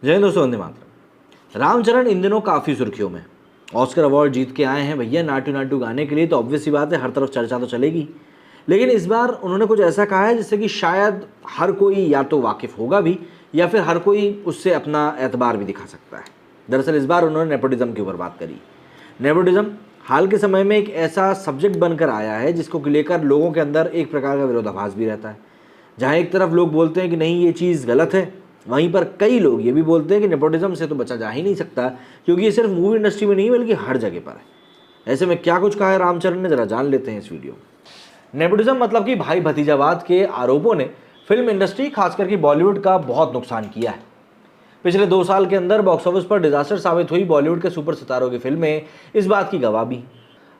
जय हिंद दोस्तों, वंदे मातरम। रामचरण इन दिनों काफ़ी सुर्खियों में। ऑस्कर अवार्ड जीत के आए हैं भैया नाटू नाटू गाने के लिए, तो ऑब्वियस सी बात है हर तरफ चर्चा तो चलेगी। लेकिन इस बार उन्होंने कुछ ऐसा कहा है जिससे कि शायद हर कोई या तो वाकिफ होगा भी या फिर हर कोई उससे अपना एतबार भी दिखा सकता है। दरअसल इस बार उन्होंने नेपोटिज्म के ऊपर बात करी। नेपोटिज्म हाल के समय में एक ऐसा सब्जेक्ट बनकर आया है जिसको लेकर लोगों के अंदर एक प्रकार का विरोधाभास भी रहता है। जहाँ एक तरफ लोग बोलते हैं कि नहीं ये चीज़ गलत है, वहीं पर कई लोग ये भी बोलते हैं कि नेपोटिज्म से तो बचा जा ही नहीं सकता, क्योंकि ये सिर्फ मूवी इंडस्ट्री में नहीं बल्कि हर जगह पर है। ऐसे में क्या कुछ कहा है रामचरण ने, जरा जान लेते हैं इस वीडियो में। नेपोटिज्म मतलब कि भाई भतीजावाद के आरोपों ने फिल्म इंडस्ट्री खासकर कि बॉलीवुड का बहुत नुकसान किया है। पिछले 2 साल के अंदर बॉक्स ऑफिस पर डिजास्टर साबित हुई बॉलीवुड के सुपर सितारों की फिल्में इस बात की गवाह भी।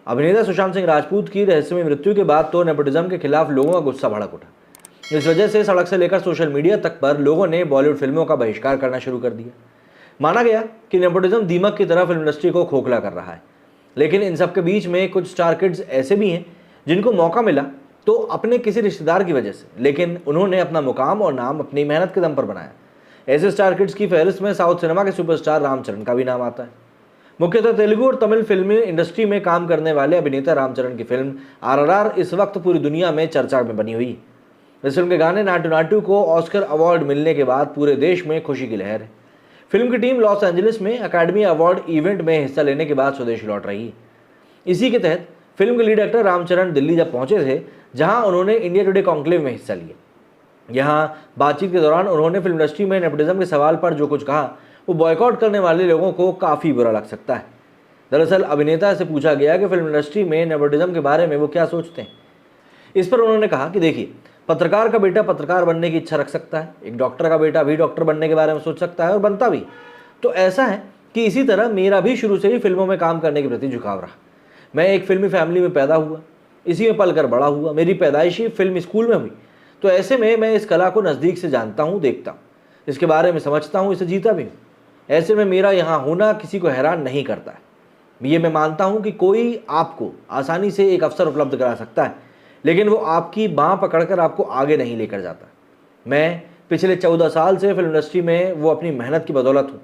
अभिनेता सुशांत सिंह राजपूत की रहस्यमय मृत्यु के बाद तो नेपोटिज्म के खिलाफ लोगों का गुस्सा भड़क उठा। इस वजह से सड़क से लेकर सोशल मीडिया तक पर लोगों ने बॉलीवुड फिल्मों का बहिष्कार करना शुरू कर दिया। माना गया कि नेपोटिज्म दीमक की तरह फिल्म इंडस्ट्री को खोखला कर रहा है। लेकिन इन सब के बीच में कुछ स्टार किड्स ऐसे भी हैं जिनको मौका मिला तो अपने किसी रिश्तेदार की वजह से, लेकिन उन्होंने अपना मुकाम और नाम अपनी मेहनत के दम पर बनाया। ऐसे स्टार किड्स की फहरिस्त में साउथ सिनेमा के सुपरस्टार रामचरण का भी नाम आता है। मुख्यतः तेलुगु और तमिल फिल्मी इंडस्ट्री में काम करने वाले अभिनेता रामचरण की फिल्म RRR इस वक्त पूरी दुनिया में चर्चा में बनी हुई है। इस फिल्म के गाने नाटू नाटू को ऑस्कर अवार्ड मिलने के बाद पूरे देश में खुशी की लहर है। फिल्म की टीम लॉस एंजलिस में अकादमी अवार्ड इवेंट में हिस्सा लेने के बाद स्वदेश लौट रही है। इसी के तहत फिल्म के लीड एक्टर रामचरण दिल्ली जब पहुंचे थे, जहां उन्होंने इंडिया टुडे कॉन्क्लेव में हिस्सा लिया। यहां बातचीत के दौरान उन्होंने फिल्म इंडस्ट्री में नेपोटिज्म के सवाल पर जो कुछ कहा वो बॉयकॉट करने वाले लोगों को काफ़ी बुरा लग सकता है। दरअसल अभिनेता से पूछा गया कि फिल्म इंडस्ट्री में नेपोटिज्म के बारे में वो क्या सोचते हैं। इस पर उन्होंने कहा कि देखिए, पत्रकार का बेटा पत्रकार बनने की इच्छा रख सकता है, एक डॉक्टर का बेटा भी डॉक्टर बनने के बारे में सोच सकता है और बनता भी। तो ऐसा है कि इसी तरह मेरा भी शुरू से ही फिल्मों में काम करने के प्रति झुकाव रहा। मैं एक फिल्मी फैमिली में पैदा हुआ, इसी में पलकर बड़ा हुआ, मेरी पैदाइश ही फिल्म स्कूल में हुई। तो ऐसे में मैं इस कला को नज़दीक से जानता हूँ, देखता हूँ, इसके बारे में समझता हूँ, इसे जीता भी हूँ। ऐसे में मेरा यहाँ होना किसी को हैरान नहीं करता है। ये मैं मानता हूँ कि कोई आपको आसानी से एक अवसर उपलब्ध करा सकता है, लेकिन वो आपकी बाँह पकड़कर आपको आगे नहीं लेकर जाता। मैं पिछले 14 साल से फिल्म इंडस्ट्री में वो अपनी मेहनत की बदौलत हूँ।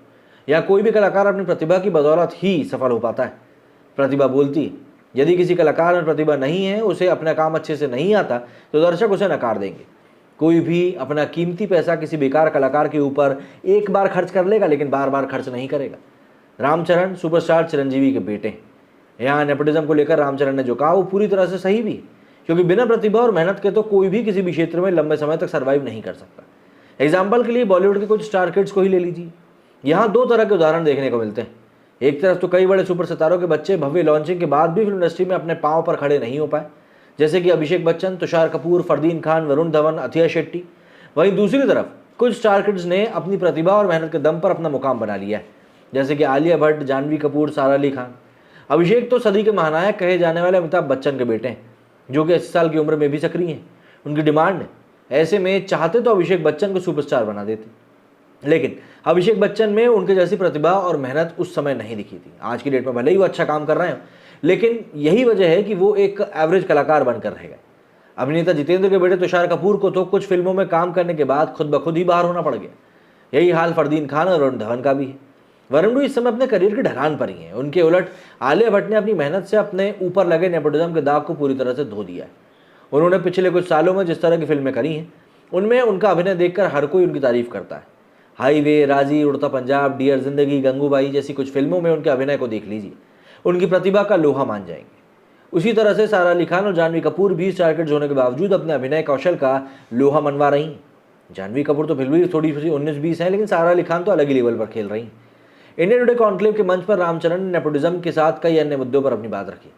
या कोई भी कलाकार अपनी प्रतिभा की बदौलत ही सफल हो पाता है। प्रतिभा बोलती है। यदि किसी कलाकार में प्रतिभा नहीं है, उसे अपना काम अच्छे से नहीं आता, तो दर्शक उसे नकार देंगे। कोई भी अपना कीमती पैसा किसी बेकार कलाकार के ऊपर एक बार खर्च कर लेगा, लेकिन बार बार खर्च नहीं करेगा। रामचरण सुपरस्टार चिरंजीवी के बेटे हैं। यहाँ नेपोटिज्म को लेकर रामचरण ने जो कहा वो पूरी तरह से सही भी है, क्योंकि बिना प्रतिभा और मेहनत के तो कोई भी किसी भी क्षेत्र में लंबे समय तक सर्वाइव नहीं कर सकता। एग्जाम्पल के लिए बॉलीवुड के कुछ स्टार किड्स को ही ले लीजिए। यहाँ 2 तरह के उदाहरण देखने को मिलते हैं। एक तरफ तो कई बड़े सुपर सितारों के बच्चे भव्य लॉन्चिंग के बाद भी फिल्म इंडस्ट्री में अपने पांव पर खड़े नहीं हो पाए, जैसे कि अभिषेक बच्चन, तुषार कपूर, फरदीन खान, वरुण धवन, अथिया शेट्टी। वहीं दूसरी तरफ कुछ स्टार किड्स ने अपनी प्रतिभा और मेहनत के दम पर अपना मुकाम बना लिया है, जैसे कि आलिया भट्ट, जानवी कपूर, सारा अली खान। अभिषेक तो सदी के महानायक कहे जाने वाले अमिताभ बच्चन के बेटे हैं, जो कि 80 साल की उम्र में भी सक्रिय हैं। उनकी डिमांड है। ऐसे में चाहते तो अभिषेक बच्चन को सुपरस्टार बना देते, लेकिन अभिषेक बच्चन में उनके जैसी प्रतिभा और मेहनत उस समय नहीं दिखी थी। आज की डेट में भले ही वो अच्छा काम कर रहे हैं, लेकिन यही वजह है कि वो एक एवरेज कलाकार बनकर रह गए। अभिनेता जितेंद्र के बेटे तुषार कपूर को तो कुछ फिल्मों में काम करने के बाद खुद ब खुद ही बाहर होना पड़ गया। यही हाल फरदीन खान और वरुण धवन का भी है। वरुण भी इस समय अपने करियर की ढलान पर ही है। उनके उलट आलिया भट्ट ने अपनी मेहनत से अपने ऊपर लगे नेपोटिज्म के दाग को पूरी तरह से धो दिया है। उन्होंने पिछले कुछ सालों में जिस तरह की फिल्में करी हैं, उनमें उनका अभिनय देखकर हर कोई उनकी तारीफ करता है। हाईवे, राजी, उड़ता पंजाब, डियर जिंदगी, गंगूबाई जैसी कुछ फिल्मों में उनके अभिनय को देख लीजिए, उनकी प्रतिभा का लोहा मान जाएंगे। उसी तरह से सारा अली खान और जानवी कपूर भी स्टार किड्स होने के बावजूद अपने अभिनय कौशल का लोहा मनवा रही हैं। जानवी कपूर तो फिर भी थोड़ी सी 19-20 है, लेकिन सारा अली खान तो अलग ही लेवल पर खेल रही हैं। इंडिया टुडे कॉन्क्लेव के मंच पर रामचरण ने नेपोटिज्म के साथ कई अन्य मुद्दों पर अपनी बात रखी।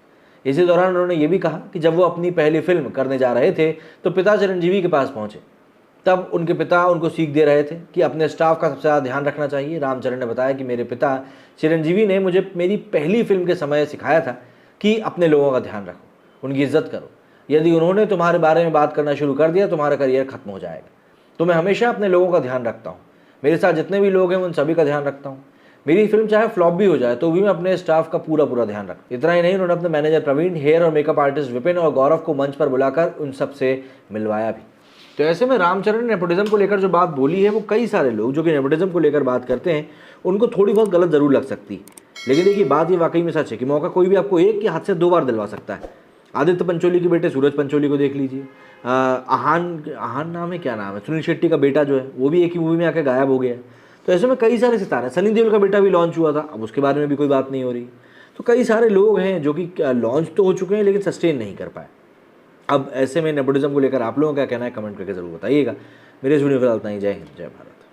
इसी दौरान उन्होंने ये भी कहा कि जब वो अपनी पहली फिल्म करने जा रहे थे तो पिता चिरंजीवी के पास पहुंचे। तब उनके पिता उनको सीख दे रहे थे कि अपने स्टाफ का सबसे ज़्यादा ध्यान रखना चाहिए। रामचरण ने बताया कि मेरे पिता चिरंजीवी ने मुझे मेरी पहली फिल्म के समय सिखाया था कि अपने लोगों का ध्यान रखो, उनकी इज्जत करो। यदि उन्होंने तुम्हारे बारे में बात करना शुरू कर दिया, तुम्हारा करियर खत्म हो जाएगा। तो मैं हमेशा अपने लोगों का ध्यान रखता हूँ। मेरे साथ जितने भी लोग हैं उन सभी का ध्यान रखता हूँ। मेरी फिल्म चाहे फ्लॉप भी हो जाए तो भी मैं अपने स्टाफ का पूरा ध्यान रखता। इतना ही नहीं, उन्होंने अपने मैनेजर प्रवीण, हेयर और मेकअप आर्टिस्ट विपिन और गौरव को मंच पर बुलाकर उन सब से मिलवाया भी। तो ऐसे में रामचरण ने नेपोटिज्म को लेकर जो बात बोली है, वो कई सारे लोग जो कि नेपोटिज्म को लेकर बात करते हैं उनको थोड़ी बहुत गलत ज़रूर लग सकती, लेकिन देखिए बात ये वाकई में सच है कि मौका कोई भी आपको एक के हाथ से 2 बार दिलवा सकता है। आदित्य पंचोली के बेटे सूरज पंचोली को देख लीजिए, आहान आहान नाम है, क्या नाम है, सुनील शेट्टी का बेटा जो है वो भी एक ही मूवी में आकर गायब हो गया है। तो ऐसे में कई सारे सितारे, सनी देओल का बेटा भी लॉन्च हुआ था, अब उसके बारे में भी कोई बात नहीं हो रही। तो कई सारे लोग हैं जो कि लॉन्च तो हो चुके हैं लेकिन सस्टेन नहीं कर पाए। अब ऐसे में नेपोटिज्म को लेकर आप लोगों का कहना है, कमेंट करके ज़रूर बताइएगा। मेरे इस वीडियो में फिलहाल इतना ही। जय हिंद, जय भारत।